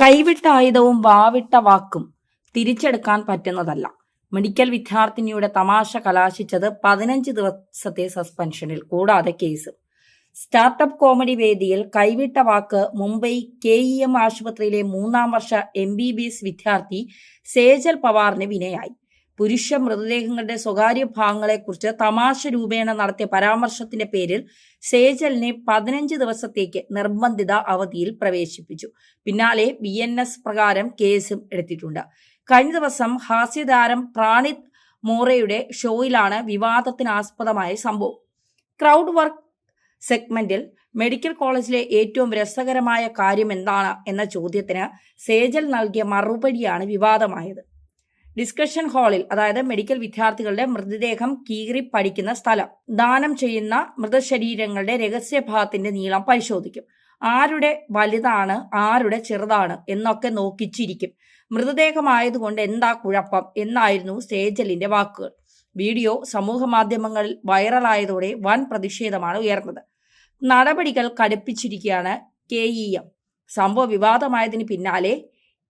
കൈവിട്ട ആയുധവും വാവിട്ട വാക്കും തിരിച്ചെടുക്കാൻ പറ്റുന്നതല്ല. മെഡിക്കൽ വിദ്യാർത്ഥിനിയുടെ തമാശ കലാശിച്ചത് 15 ദിവസത്തെ സസ്പെൻഷനിൽ, കൂടാതെ കേസ്. സ്റ്റാർട്ടപ്പ് കോമഡി വേദിയിൽ കൈവിട്ട വാക്ക് മുംബൈ KEM ആശുപത്രിയിലെ 3ാം വർഷ MBBS വിദ്യാർത്ഥി സേജൽ പവാറിന് വിനയായി. പുരുഷ മൃതദേഹങ്ങളുടെ സ്വകാര്യ ഭാഗങ്ങളെക്കുറിച്ച് തമാശ രൂപേണ നടത്തിയ പരാമർശത്തിന്റെ പേരിൽ സേജലിനെ 15 ദിവസത്തേക്ക് നിർബന്ധിത അവധിയിൽ പ്രവേശിപ്പിച്ചു. പിന്നാലെ BNS പ്രകാരം കേസും എടുത്തിട്ടുണ്ട്. കഴിഞ്ഞ ദിവസം ഹാസ്യതാരം പ്രാണിത് മോറയുടെ ഷോയിലാണ് വിവാദത്തിനാസ്പദമായ സംഭവം. ക്രൗഡ് വർക്ക് സെഗ്മെന്റിൽ മെഡിക്കൽ കോളേജിലെ ഏറ്റവും രസകരമായ കാര്യം എന്താണ് എന്ന ചോദ്യത്തിന് സേജൽ നൽകിയ മറുപടിയാണ് വിവാദമായത്. ഡിസ്കഷൻ ഹാളിൽ, അതായത് മെഡിക്കൽ വിദ്യാർത്ഥികളുടെ മൃതദേഹം കീറി പഠിക്കുന്ന സ്ഥലം, ദാനം ചെയ്യുന്ന മൃതശരീരങ്ങളുടെ രഹസ്യഭാഗത്തിന്റെ നീളം പരിശോധിക്കും. ആരുടെ വലുതാണ് ആരുടെ ചെറുതാണ് എന്നൊക്കെ നോക്കിച്ചിരിക്കും. മൃതദേഹമായതുകൊണ്ട് എന്താ കുഴപ്പം എന്നായിരുന്നു സേജലിന്റെ വാക്കുകൾ. വീഡിയോ സമൂഹ മാധ്യമങ്ങളിൽ വൈറലായതോടെ വൻ പ്രതിഷേധമാണ് ഉയർന്നത്. നടപടികൾ കടുപ്പിച്ചിരിക്കുകയാണ് KEM. സംഭവ വിവാദമായതിന് പിന്നാലെ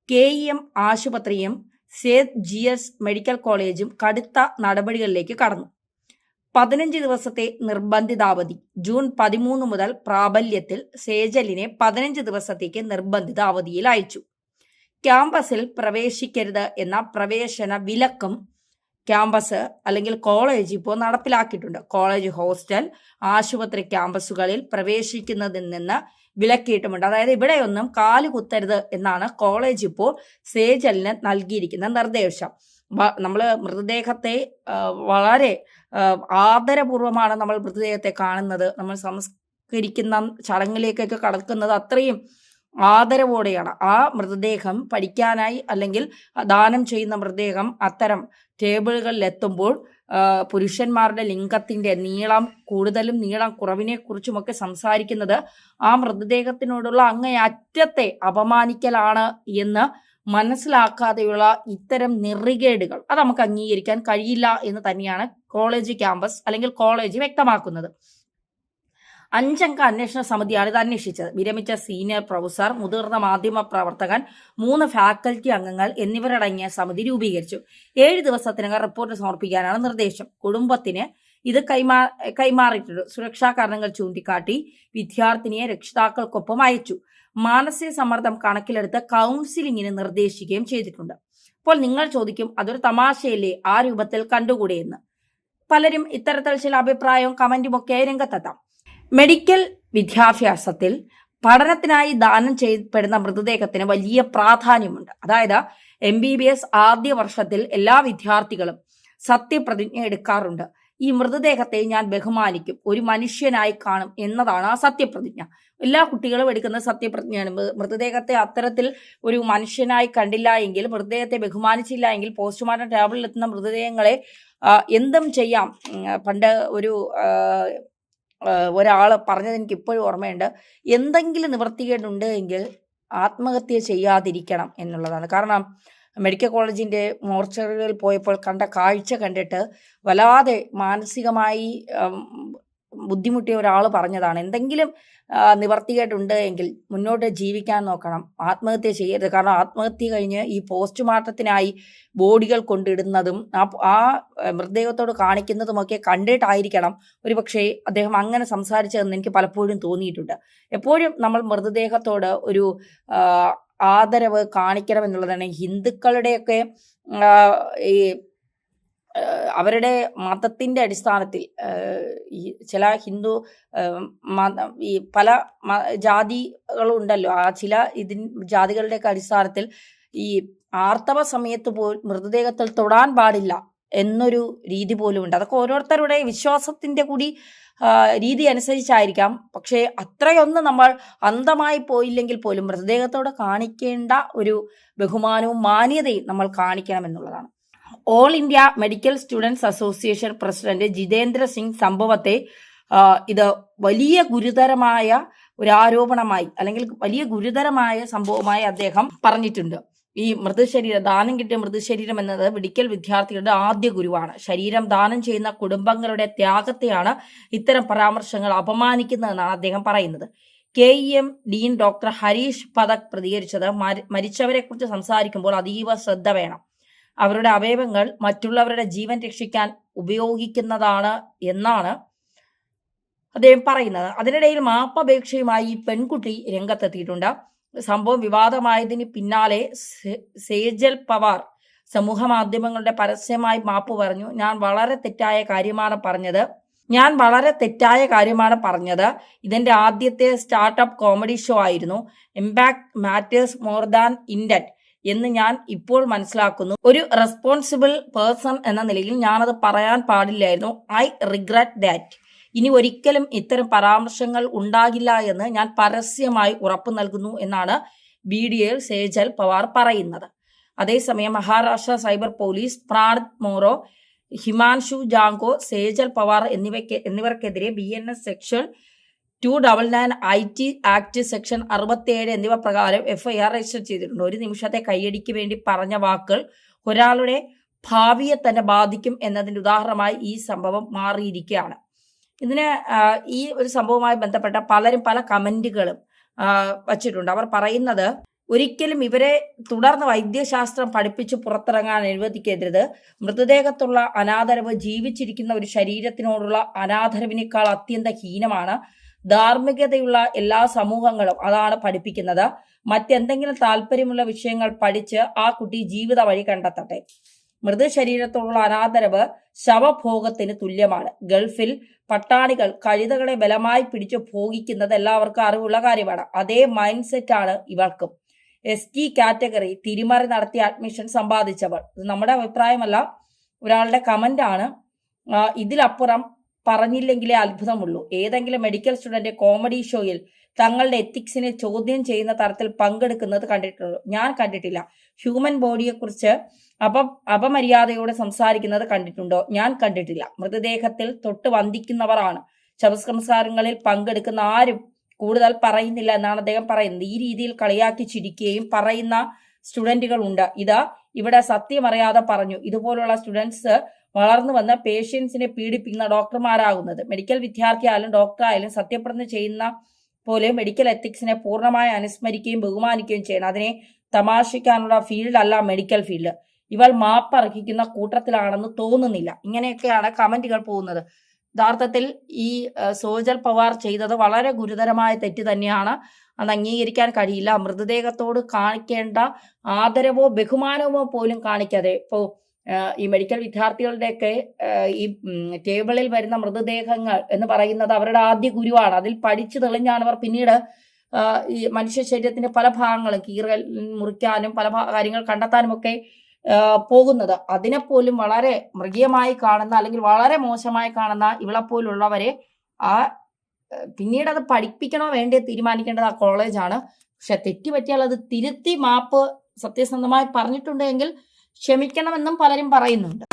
KEM ആശുപത്രിയും സേത് GS മെഡിക്കൽ കോളേജും കടുത്ത നടപടികളിലേക്ക് കടന്നു. 15 ദിവസത്തെ നിർബന്ധിതാവധി ജൂൺ 13 മുതൽ പ്രാബല്യത്തിൽ. സേജലിനെ 15 ദിവസത്തേക്ക് നിർബന്ധിത അവധിയിൽ അയച്ചു. ക്യാമ്പസിൽ പ്രവേശിക്കരുത് എന്ന പ്രവേശന വിലക്കും ക്യാമ്പസ് അല്ലെങ്കിൽ കോളേജ് ഇപ്പോൾ നടപ്പിലാക്കിയിട്ടുണ്ട്. കോളേജ്, ഹോസ്റ്റൽ, ആശുപത്രി ക്യാമ്പസുകളിൽ പ്രവേശിക്കുന്നതിൽ നിന്ന് വിലക്കിയിട്ടുമുണ്ട്. അതായത് ഇവിടെയൊന്നും കാല് കുത്തരുത് എന്നാണ് കോളേജ് ഇപ്പോൾ സേജലിന് നൽകിയിരിക്കുന്ന നിർദ്ദേശം. നമ്മൾ മൃതദേഹത്തെ വളരെ ആദരപൂർവമാണ് നമ്മൾ മൃതദേഹത്തെ കാണുന്നത്. നമ്മൾ സംസ്കരിക്കുന്ന ചടങ്ങിലേക്കൊക്കെ കടക്കുന്നത് അത്രയും ആദരവോടെയാണ്. ആ മൃതദേഹം പഠിക്കാനായി അല്ലെങ്കിൽ ദാനം ചെയ്യുന്ന മൃതദേഹം അത്തരം ടേബിളുകളിൽ എത്തുമ്പോൾ പുരുഷന്മാരുടെ ലിംഗത്തിന്റെ നീളം കൂടുതലും നീളം കുറവിനെ കുറിച്ചുമൊക്കെ സംസാരിക്കുന്നത് ആ മൃതദേഹത്തിനോടുള്ള അങ്ങേയറ്റത്തെ അപമാനിക്കലാണ് എന്ന് മനസ്സിലാക്കാതെയുള്ള ഇത്തരം നെറികേടുകൾ അത് നമുക്ക് അംഗീകരിക്കാൻ കഴിയില്ല എന്ന് തന്നെയാണ് കോളേജ് ക്യാമ്പസ് അല്ലെങ്കിൽ കോളേജ് വ്യക്തമാക്കുന്നത്. 5 അംഗ അന്വേഷണ സമിതിയാണ് ഇത് അന്വേഷിച്ചത്. വിരമിച്ച സീനിയർ പ്രൊഫസർ, മുതിർന്ന മാധ്യമ പ്രവർത്തകൻ, 3 ഫാക്കൽറ്റി അംഗങ്ങൾ എന്നിവരടങ്ങിയ സമിതി രൂപീകരിച്ചു. 7 ദിവസത്തിനകം റിപ്പോർട്ട് സമർപ്പിക്കാനാണ് നിർദ്ദേശം. കുടുംബത്തിന് ഇത് കൈമാറിയിട്ടുണ്ട്. സുരക്ഷാ കാരണങ്ങൾ ചൂണ്ടിക്കാട്ടി വിദ്യാർത്ഥിനിയെ രക്ഷിതാക്കൾക്കൊപ്പം അയച്ചു. മാനസിക സമ്മർദ്ദം കണക്കിലെടുത്ത് കൗൺസിലിങ്ങിന് നിർദ്ദേശിക്കുകയും ചെയ്തിട്ടുണ്ട്. അപ്പോൾ നിങ്ങൾ ചോദിക്കും, അതൊരു തമാശയല്ലേ, ആ രൂപത്തിൽ കണ്ടുകൂടെ എന്ന്. പലരും ഇത്തരത്തിൽ ചില അഭിപ്രായവും കമന്റും ഒക്കെ രംഗത്തെത്താം. മെഡിക്കൽ വിദ്യാഭ്യാസത്തിൽ പഠനത്തിനായി ദാനം ചെയ്യപ്പെടുന്ന മൃതദേഹത്തിന് വലിയ പ്രാധാന്യമുണ്ട്. അതായത് MBBS ആദ്യ വർഷത്തിൽ എല്ലാ വിദ്യാർത്ഥികളും സത്യപ്രതിജ്ഞ എടുക്കാറുണ്ട്. ഈ മൃതദേഹത്തെ ഞാൻ ബഹുമാനിക്കും, ഒരു മനുഷ്യനായി കാണും എന്നതാണ് ആ സത്യപ്രതിജ്ഞ. എല്ലാ കുട്ടികളും എടുക്കുന്ന സത്യപ്രതിജ്ഞയാണ്. മൃതദേഹത്തെ അത്തരത്തിൽ ഒരു മനുഷ്യനായി കണ്ടില്ല എങ്കിൽ, മൃതദേഹത്തെ ബഹുമാനിച്ചില്ല എങ്കിൽ പോസ്റ്റ്മോർട്ടം ടേബിളിൽ എത്തുന്ന മൃതദേഹങ്ങളെ എന്തും ചെയ്യാം. പണ്ട് ഒരാള് പറഞ്ഞത് എനിക്ക് ഇപ്പോഴും ഓർമ്മയുണ്ട്. എന്തെങ്കിലും നിവൃത്തികേടുണ്ട് എങ്കിൽ ആത്മഹത്യ ചെയ്യാതിരിക്കണം എന്നുള്ളതാണ്. കാരണം മെഡിക്കൽ കോളേജിന്റെ മോർച്ചറികളിൽ പോയപ്പോൾ കണ്ട കാഴ്ച കണ്ടിട്ട് വല്ലാതെ മാനസികമായി ബുദ്ധിമുട്ടിയ ഒരാൾ പറഞ്ഞതാണ്, എന്തെങ്കിലും നിവർത്തികേടുണ്ട് എങ്കിൽ മുന്നോട്ട് ജീവിക്കാൻ നോക്കണം, ആത്മഹത്യ ചെയ്യരുത്. കാരണം ആത്മഹത്യ കഴിഞ്ഞ് ഈ പോസ്റ്റ്മോർട്ടത്തിനായി ബോഡികൾ കൊണ്ടിടുന്നതും ആ മൃതദേഹത്തോട് കാണിക്കുന്നതുമൊക്കെ കണ്ടിട്ടായിരിക്കണം ഒരുപക്ഷെ അദ്ദേഹം അങ്ങനെ സംസാരിച്ചതെന്ന് എനിക്ക് പലപ്പോഴും തോന്നിയിട്ടുണ്ട്. എപ്പോഴും നമ്മൾ മൃതദേഹത്തോട് ഒരു ആദരവ് കാണിക്കണം എന്നുള്ളതാണ്. ഹിന്ദുക്കളുടെയൊക്കെ ഈ അവരുടെ മതത്തിന്റെ അടിസ്ഥാനത്തിൽ ഈ ചില ഹിന്ദു ഈ പല ജാതികളുണ്ടല്ലോ, ആ ചില ജാതികളുടെയൊക്കെ അടിസ്ഥാനത്തിൽ ഈ ആർത്തവ സമയത്ത് മൃതദേഹത്തിൽ തൊടാൻ പാടില്ല എന്നൊരു രീതി പോലും ഉണ്ട്. അതൊക്കെ ഓരോരുത്തരുടെ വിശ്വാസത്തിന്റെ കൂടി രീതി അനുസരിച്ചായിരിക്കാം. പക്ഷേ അത്രയൊന്നും നമ്മൾ അന്ധമായി പോയില്ലെങ്കിൽ പോലും മൃതദേഹത്തോടെ കാണിക്കേണ്ട ഒരു ബഹുമാനവും മാന്യതയും നമ്മൾ കാണിക്കണം എന്നുള്ളതാണ്. All India medical students association president Jitendra Singh സംഭവത്തെ ഇത് വലിയ ഗുരുതരമായ ഒരു ആരോപണമായി അല്ലെങ്കിൽ വലിയ ഗുരുതരമായ സംഭവമായി അദ്ദേഹം പറഞ്ഞിട്ടുണ്ട്. ഈ ദാനം കിട്ടിയ മൃതശരീരം എന്നത് മെഡിക്കൽ വിദ്യാർത്ഥികളുടെ ആദ്യ ഗുരുവാണ്. ശരീരം ദാനം ചെയ്യുന്ന കുടുംബങ്ങളുടെ ത്യാഗത്തെയാണ് ഇത്തരം പരാമർശങ്ങൾ അപമാനിക്കുന്നതെന്നാണ് അദ്ദേഹം പറയുന്നത്. KEM dean doctor Harish Pathak പ്രതികരിച്ചത്, മരിച്ചവരെ കുറിച്ച് സംസാരിക്കുമ്പോൾ അതീവ ശ്രദ്ധ വേണം. അവരുടെ അവയവങ്ങൾ മറ്റുള്ളവരുടെ ജീവൻ രക്ഷിക്കാൻ ഉപയോഗിക്കുന്നതാണ് എന്നാണ് അദ്ദേഹം പറയുന്നത്. അതിനിടയിൽ മാപ്പപേക്ഷയുമായി ഈ പെൺകുട്ടി രംഗത്തെത്തിയിട്ടുണ്ട്. സംഭവം വിവാദമായതിന് പിന്നാലെ സേജൽ പവാർ സമൂഹ മാധ്യമങ്ങളുടെ പരസ്യമായി മാപ്പ് പറഞ്ഞു. ഞാൻ വളരെ തെറ്റായ കാര്യമാണ് പറഞ്ഞത്. ഇതെന്റെ ആദ്യത്തെ സ്റ്റാർട്ടപ്പ് കോമഡി ഷോ ആയിരുന്നു. Impact matters more than intent എന്ന് ഞാൻ ഇപ്പോൾ മനസ്സിലാക്കുന്നു. ഒരു റെസ്പോൺസിബിൾ പേഴ്സൺ എന്ന നിലയിൽ ഞാനത് പറയാൻ പാടില്ലായിരുന്നു. I regret that. ഇനി ഒരിക്കലും ഇത്തരം പരാമർശങ്ങൾ ഉണ്ടാകില്ല എന്ന് ഞാൻ പരസ്യമായി ഉറപ്പു നൽകുന്നു എന്നാണ് വീഡിയോയിൽ സേജൽ പവാർ പറയുന്നത്. അതേസമയം മഹാരാഷ്ട്ര സൈബർ പോലീസ് പ്രാണത് മോറോ, ഹിമാൻഷു ജാങ്കോ, സേജൽ പവാർ എന്നിവർക്കെതിരെ BNS section 299 IT act section 67 എന്നിവ പ്രകാരം FIR രജിസ്റ്റർ ചെയ്തിട്ടുണ്ട്. ഒരു നിമിഷത്തെ കയ്യടിക്ക് വേണ്ടി പറഞ്ഞ വാക്കുകൾ ഒരാളുടെ ഭാവിയെ തന്നെ ബാധിക്കും എന്നതിന്റെ ഉദാഹരണമായി ഈ സംഭവം മാറിയിരിക്കുകയാണ്. ഈ ഒരു സംഭവവുമായി ബന്ധപ്പെട്ട പലരും പല കമന്റുകളും വച്ചിട്ടുണ്ട്. അവർ പറയുന്നത്, ഒരിക്കലും ഇവരെ തുടർന്ന് വൈദ്യശാസ്ത്രം പഠിപ്പിച്ച് പുറത്തിറങ്ങാൻ അനുവദിക്കരുത്. മൃതദേഹത്തുള്ള അനാദരവ് ജീവിച്ചിരിക്കുന്ന ഒരു ശരീരത്തിനോടുള്ള അനാദരവിനേക്കാൾ അത്യന്ത ഹീനമാണ്. ധാർമ്മികതയുള്ള എല്ലാ സമൂഹങ്ങളും അതാണ് പഠിപ്പിക്കുന്നത്. മറ്റെന്തെങ്കിലും താല്പര്യമുള്ള വിഷയങ്ങൾ പഠിച്ച് ആ കുട്ടി ജീവിത വഴി കണ്ടെത്തട്ടെ. മൃതശരീരത്തോടുള്ള അനാദരവ് ശവഭോഗത്തിന് തുല്യമാണ്. ഗൾഫിൽ പട്ടാണികൾ കഴുതകളെ ബലമായി പിടിച്ചു ഭോഗിക്കുന്നത് എല്ലാവർക്കും അറിവുള്ള കാര്യമാണ്. അതേ മൈൻഡ് സെറ്റാണ് ഇവർക്കും. ST കാറ്റഗറി തിരിമറി നടത്തി അഡ്മിഷൻ സമ്പാദിച്ചവൾ. ഇത് നമ്മുടെ അഭിപ്രായമല്ല, ഒരാളുടെ കമന്റ് ആണ്. ഇതിലപ്പുറം പറഞ്ഞില്ലെങ്കിലേ അത്ഭുതമുള്ളൂ. ഏതെങ്കിലും മെഡിക്കൽ സ്റ്റുഡന്റ് കോമഡി ഷോയിൽ തങ്ങളുടെ എത്തിക്സിനെ ചോദ്യം ചെയ്യുന്ന തരത്തിൽ പങ്കെടുക്കുന്നത് കണ്ടിട്ടുള്ളൂ? ഞാൻ കണ്ടിട്ടില്ല. ഹ്യൂമൻ ബോഡിയെക്കുറിച്ച് അപമര്യാദയോടെ സംസാരിക്കുന്നത് കണ്ടിട്ടുണ്ടോ? ഞാൻ കണ്ടിട്ടില്ല. മൃതദേഹത്തിൽ തൊട്ട് വന്ദിക്കുന്നവരാണ്. ശവസംസ്കാരങ്ങളിൽ പങ്കെടുക്കുന്ന ആരും കൂടുതൽ പറയുന്നില്ല എന്നാണ് അദ്ദേഹം പറയുന്നത്. ഈ രീതിയിൽ കളിയാക്കി ചിരിക്കുകയും പറയുന്ന സ്റ്റുഡന്റുകൾ ഉണ്ട്. ഇവിടെ സത്യമറിയാതെ പറഞ്ഞു. ഇതുപോലുള്ള സ്റ്റുഡൻസ് വളർന്നു വന്ന പേഷ്യൻസിനെ പീഡിപ്പിക്കുന്ന ഡോക്ടർമാരാകുന്നത്. മെഡിക്കൽ വിദ്യാർത്ഥിയായാലും ഡോക്ടറായാലും സത്യപ്രതിജ്ഞ ചെയ്യുന്ന പോലെ മെഡിക്കൽ എത്തിക്സിനെ പൂർണ്ണമായി അനുസ്മരിക്കുകയും ബഹുമാനിക്കുകയും ചെയ്യണം. അതിനെ തമാശിക്കാനുള്ള ഫീൽഡ് അല്ല മെഡിക്കൽ ഫീൽഡ്. ഇവൾ മാപ്പർഹിക്കുന്ന കൂട്ടത്തിലാണെന്ന് തോന്നുന്നില്ല. ഇങ്ങനെയൊക്കെയാണ് കമന്റുകൾ പോകുന്നത്. യഥാർത്ഥത്തിൽ ഈ സോജൽ പവാർ ചെയ്തത് വളരെ ഗുരുതരമായ തെറ്റ് തന്നെയാണ്. അത് അംഗീകരിക്കാൻ കഴിയില്ല. മൃതദേഹത്തോട് കാണിക്കേണ്ട ആദരവോ ബഹുമാനമോ പോലും കാണിക്കാതെ, ഇപ്പോൾ ഈ മെഡിക്കൽ വിദ്യാർത്ഥികളുടെയൊക്കെ ഈ ടേബിളിൽ വരുന്ന മൃതദേഹങ്ങൾ എന്ന് പറയുന്നത് അവരുടെ ആദ്യ ഗുരുവാണ്. അതിൽ പഠിച്ചു തെളിഞ്ഞാണ് അവർ പിന്നീട് ഈ മനുഷ്യ ശരീരത്തിന്റെ പല ഭാഗങ്ങളും കീറൽ മുറിക്കാനും പല കാര്യങ്ങൾ കണ്ടെത്താനും ഒക്കെ പോകുന്നത്. അതിനെപ്പോലും വളരെ മൃഗീയമായി കാണുന്ന അല്ലെങ്കിൽ വളരെ മോശമായി കാണുന്ന ഇവളെപ്പോലുള്ളവരെ പിന്നീട് അത് പഠിപ്പിക്കണോ വേണ്ടേ തീരുമാനിക്കേണ്ടത് ആ കോളേജാണ്. പക്ഷെ തെറ്റുപറ്റിയാൽ അത് തിരുത്തി മാപ്പ് സത്യസന്ധമായി പറഞ്ഞിട്ടുണ്ടെങ്കിൽ ക്ഷമിക്കണമെന്നും പലരും പറയുന്നുണ്ട്.